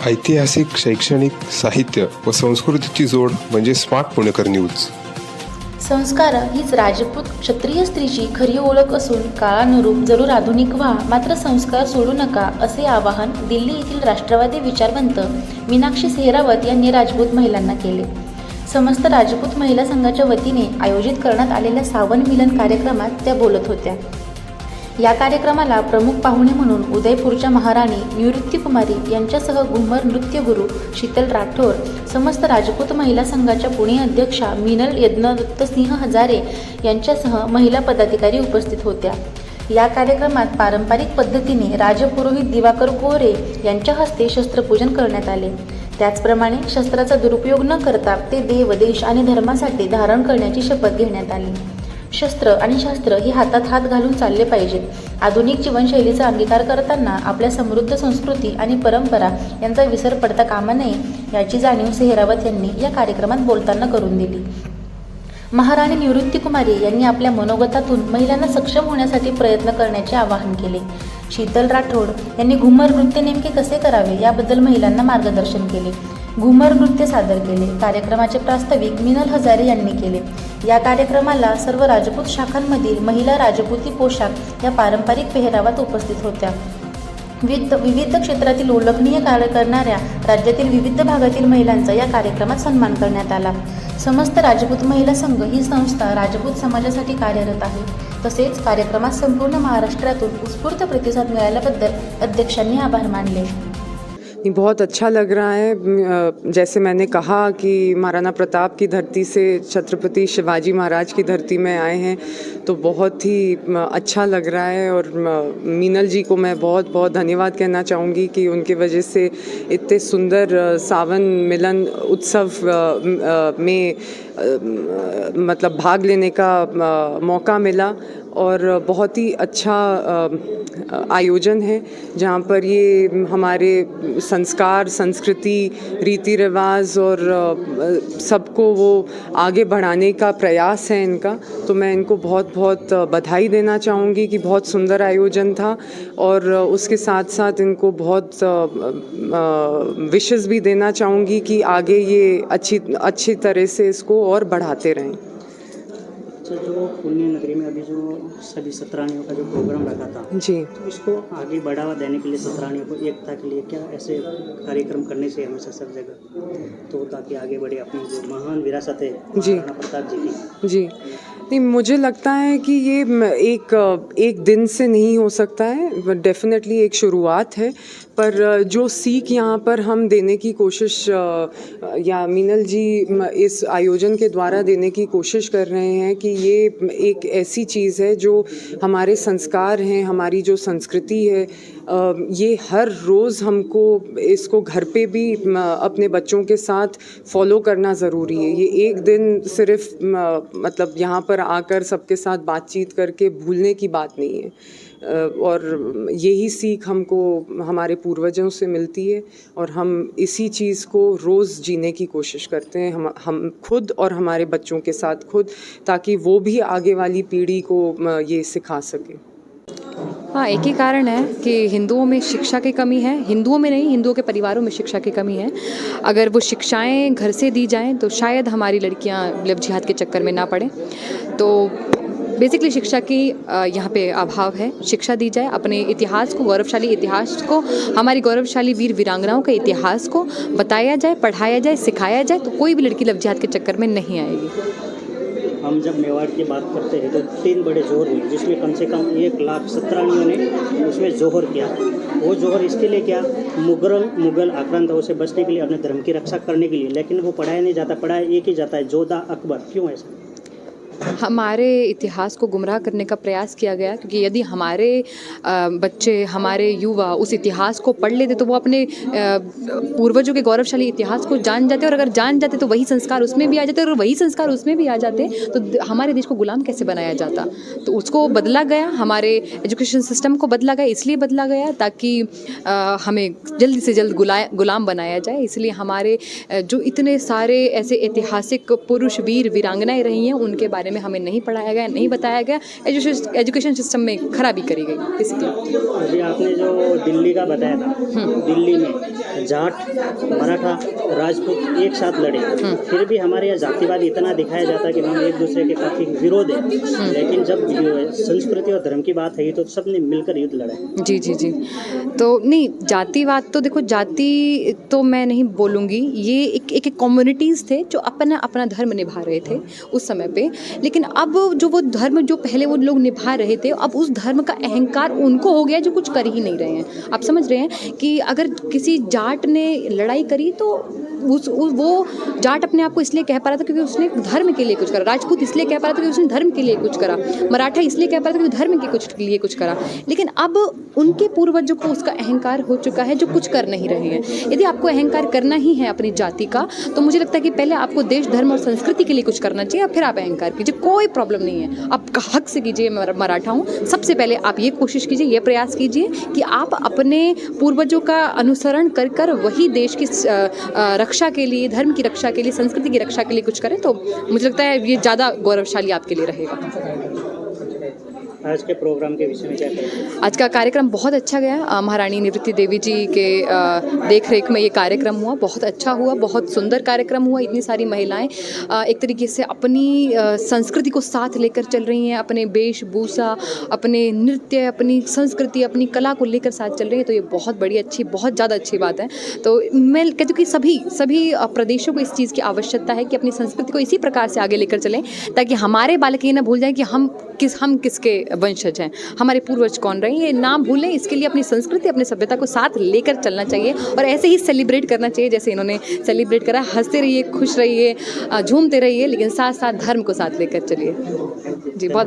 ऐतिहासिक, शैक्षणिक, साहित्य व संस्कृतीची जोड म्हणजे स्मार्ट पुणेकर न्यूज. संस्कार हीच राजपूत क्षत्रिय स्त्रीची खरी ओळख असून काळानुरूप जरूर आधुनिक व्हा, मात्र संस्कार सोडू नका, असे आवाहन दिल्ली येथील राष्ट्रवादी विचारवंत मीनाक्षी सेहरावत यांनी राजपूत महिलांना केले. समस्त राजपूत महिला संघाच्या वतीने आयोजित करण्यात आलेल्या सावन मिलन कार्यक्रमात त्या बोलत होत्या. या कार्यक्रमाला प्रमुख पाहुणे म्हणून उदयपूरच्या महाराणी निवृत्ती कुमारी यांच्यासह घुमर नृत्यगुरू शीतल राठोर, समस्त राजपूत महिला संघाच्या पुणे अध्यक्षा मिनल यज्ञदत्तसिंह हजारे यांच्यासह महिला पदाधिकारी उपस्थित होत्या. या कार्यक्रमात पारंपरिक पद्धतीने राजपुरोहित दिवाकर कोरे यांच्या हस्ते शस्त्रपूजन करण्यात आले. त्याचप्रमाणे शस्त्राचा दुरुपयोग न करता ते देव, देश आणि धर्मासाठी धारण करण्याची शपथ घेण्यात आली. शस्त्र आणि शास्त्र हे हातात हात घालून चालले पाहिजेत. आधुनिक जीवनशैलीचा अंगीकार करताना आपल्या समृद्ध संस्कृती आणि परंपरा यांचा विसर पडता कामा नये, याची जाणीव सेहरावत यांनी या कार्यक्रमात बोलताना करून दिली. महाराणी निवृत्ती कुमारी यांनी आपल्या मनोगतातून महिलांना सक्षम होण्यासाठी प्रयत्न करण्याचे आवाहन केले. शीतल राठोड यांनी घुमर नृत्य नेमके कसे करावे याबद्दल महिलांना मार्गदर्शन केले. घुमर नृत्य सादर केले. कार्यक्रमाचे प्रास्ताविक मिनल हजारे यांनी केले. या कार्यक्रमाला सर्व राजपूत शाखांमधील महिला राजपूती पोशाख या पारंपरिक पेहरावात उपस्थित होत्या. विविध क्षेत्रातील उल्लेखनीय कार्य करणाऱ्या राज्यातील विविध भागातील महिलांचा या कार्यक्रमात सन्मान करण्यात आला. समस्त राजपूत महिला संघ ही संस्था राजपूत समाजासाठी कार्यरत आहे. तसेच कार्यक्रमात संपूर्ण महाराष्ट्रातून उत्स्फूर्त प्रतिसाद मिळाल्याबद्दल अध्यक्षांनी आभार मानले. बहुत अच्छा लग रहा है. जैसे मैंने कहा कि महाराणा प्रताप की धरती से छत्रपति शिवाजी महाराज की धरती में आए हैं, तो बहुत ही अच्छा लग रहा है. और मीनल जी को मैं बहुत बहुत धन्यवाद कहना चाहूँगी कि उनके वजह से इतने सुंदर सावन मिलन उत्सव में मतलब भाग लेने का मौका मिला. और बहुत ही अच्छा आयोजन है जहाँ पर ये हमारे संस्कार, संस्कृति, रीति रिवाज और सबको वो आगे बढ़ाने का प्रयास है इनका. तो मैं इनको बहुत बहुत बधाई देना चाहूँगी कि बहुत सुंदर आयोजन था. और उसके साथ साथ इनको बहुत विशेस भी देना चाहूँगी कि आगे ये अच्छी तरह से इसको और बढ़ाते रहें. जो पुण्य नगरी में अभी जो सभी सतरानियों का जो प्रोग्राम रखा था जी, तो इसको आगे बढ़ावा देने के लिए सतरानियों को एकता के लिए क्या ऐसे कार्यक्रम करने से हमेशा सब जगह, तो ताकि आगे बढ़े अपनी जो महान विरासत है जी, महाराणा प्रताप जी की. जी नहीं, मुझे लगता है कि ये एक दिन से नहीं हो सकता है. डेफिनेटली एक शुरुआत है, पर जो सीख यहाँ पर हम देने की कोशिश या मीनल जी इस आयोजन के द्वारा देने की कोशिश कर रहे हैं कि ये एक ऐसी चीज़ है जो हमारे संस्कार हैं, हमारी जो संस्कृति है, ये हर रोज़ हमको इसको घर पे भी अपने बच्चों के साथ फॉलो करना ज़रूरी है. ये एक दिन सिर्फ मतलब यहाँ पर आकर सबके साथ बातचीत करके भूलने की बात नहीं है. और यही सीख हमको हमारे पूर्वजों से मिलती है और हम इसी चीज़ को रोज़ जीने की कोशिश करते हैं, हम खुद और हमारे बच्चों के साथ खुद, ताकि वो भी आगे वाली पीढ़ी को ये सिखा सके. हाँ, एक ही कारण है कि हिंदुओं में शिक्षा की कमी है. हिंदुओं में नहीं, हिंदुओं के परिवारों में शिक्षा की कमी है. अगर वो शिक्षाएं घर से दी जाएं तो शायद हमारी लड़कियां लब जिहाद के चक्कर में ना पड़ें. तो बेसिकली शिक्षा की यहाँ पे अभाव है. शिक्षा दी जाए, अपने इतिहास को, गौरवशाली इतिहास को, हमारी गौरवशाली वीर वीरांगनाओं के इतिहास को बताया जाए, पढ़ाया जाए, सिखाया जाए, तो कोई भी लड़की लब जिहाद के चक्कर में नहीं आएगी. हम जब मेवाड़ की बात करते हैं तो 3 बड़े जोहर हुए, जिसमें कम से कम 1 लाख सतरानियों ने उसमें जोहर किया. वो जोहर इसके लिए क्या, मुगल आक्रांताओं से बचने के लिए, अपने धर्म की रक्षा करने के लिए. लेकिन वो पढ़ाया नहीं जाता, पढ़ाया एक ही जाता है, जोधा अकबर. क्यों ऐसा? हमारे इतिहास को गुमराह करने का प्रयास किया गया, क्योंकि यदि हमारे बच्चे, हमारे युवा उस इतिहास को पढ़ लेते तो वो अपने पूर्वजों के गौरवशाली इतिहास को जान जाते, और अगर जान जाते तो वही संस्कार उसमें भी आ जाते, और वही संस्कार उसमें भी आ जाते तो हमारे देश को गुलाम कैसे बनाया जाता. तो उसको बदला गया, हमारे एजुकेशन सिस्टम को बदला गया, इसलिए बदला गया ताकि हमें जल्द से जल्द गुलाम बनाया जाए. इसलिए हमारे जो इतने सारे ऐसे ऐतिहासिक पुरुष, वीर वीरांगनाएं रही हैं, उनके बारे में हमें नहीं पढ़ाया गया, नहीं बताया गया. एजुकेशन सिस्टम में खराबी करी गई. इसलिए अभी आपने जो दिल्ली का बताया था, दिल्ली में जाट, मराठा, राजपूत एक साथ लड़े, फिर भी हमारे यहाँ जातिवाद इतना दिखाया जाता है कि हम एक दूसरे के काफ़ी विरोध हैं, लेकिन जब संस्कृति और धर्म की बात है तो सबने मिलकर युद्ध लड़ा है। जी जी जी। तो नहीं, जातिवाद तो देखो, जाति तो मैं नहीं बोलूँगी, ये एक कम्युनिटीज़ थे जो अपना अपना धर्म निभा रहे थे उस समय पे, लेकिन अब जो वो धर्म जो पहले वो लोग निभा रहे थे, अब उस धर्म का अहंकार उनको हो गया जो कुछ कर ही नहीं रहे हैं। आप समझ रहे हैं कि अगर किसी जाट ने लड़ाई करी तो वो जाट अपने आप को इसलिए कह पा रहा था क्योंकि उसने धर्म के लिए कुछ करा, राजपूत इसलिए कह पा रहा था क्योंकि उसने धर्म के लिए कुछ करा, मराठा इसलिए कह पा रहा था क्योंकि धर्म के लिए कुछ करा। लेकिन अब उनके पूर्वजों को उसका अहंकार हो चुका है जो कुछ कर नहीं रहे हैं। यदि आपको अहंकार करना ही है अपनी जाति का, तो मुझे लगता है कि पहले आपको देश, धर्म और संस्कृति के लिए कुछ करना चाहिए, और फिर आप अहंकार कीजिए, कोई प्रॉब्लम नहीं है। आप हक से कीजिए, मैं मराठा हूँ, सबसे पहले आप ये कोशिश कीजिए, ये प्रयास कीजिए कि आप अपने पूर्वजों का अनुसरण कर वही देश की रक्षा के लिए, धर्म की रक्षा के लिए, संस्कृति की रक्षा के लिए कुछ करें, तो मुझे लगता है ये ज़्यादा गौरवशाली आपके लिए रहेगा। आज के प्रोग्राम के विषय में क्या करेंगे? आज का कार्यक्रम बहुत अच्छा गया। महारानी निवृत्ति देवी जी के देख रेख में ये कार्यक्रम हुआ, बहुत अच्छा हुआ, बहुत सुंदर कार्यक्रम हुआ। इतनी सारी महिलाएं एक तरीके से अपनी संस्कृति को साथ लेकर चल रही हैं, अपने वेशभूषा, अपने नृत्य, अपनी संस्कृति, अपनी कला को लेकर साथ चल रही है, तो ये बहुत बड़ी अच्छी, बहुत ज़्यादा अच्छी बात है। तो मैं कहती हूँ कि सभी प्रदेशों को इस चीज़ की आवश्यकता है कि अपनी संस्कृति को इसी प्रकार से आगे लेकर चलें, ताकि हमारे बालक ये ना भूल जाएं कि हम किसके वंशज हैं, हमारे पूर्वज कौन रहे, ये ना भूलें। इसके लिए अपनी संस्कृति, अपनी सभ्यता को साथ लेकर चलना चाहिए और ऐसे ही सेलिब्रेट करना चाहिए जैसे इन्होंने सेलिब्रेट करा। हंसते रहिए, खुश रहिए, झूमते रहिए, लेकिन साथ साथ धर्म को साथ लेकर चलिए। जी, बहुत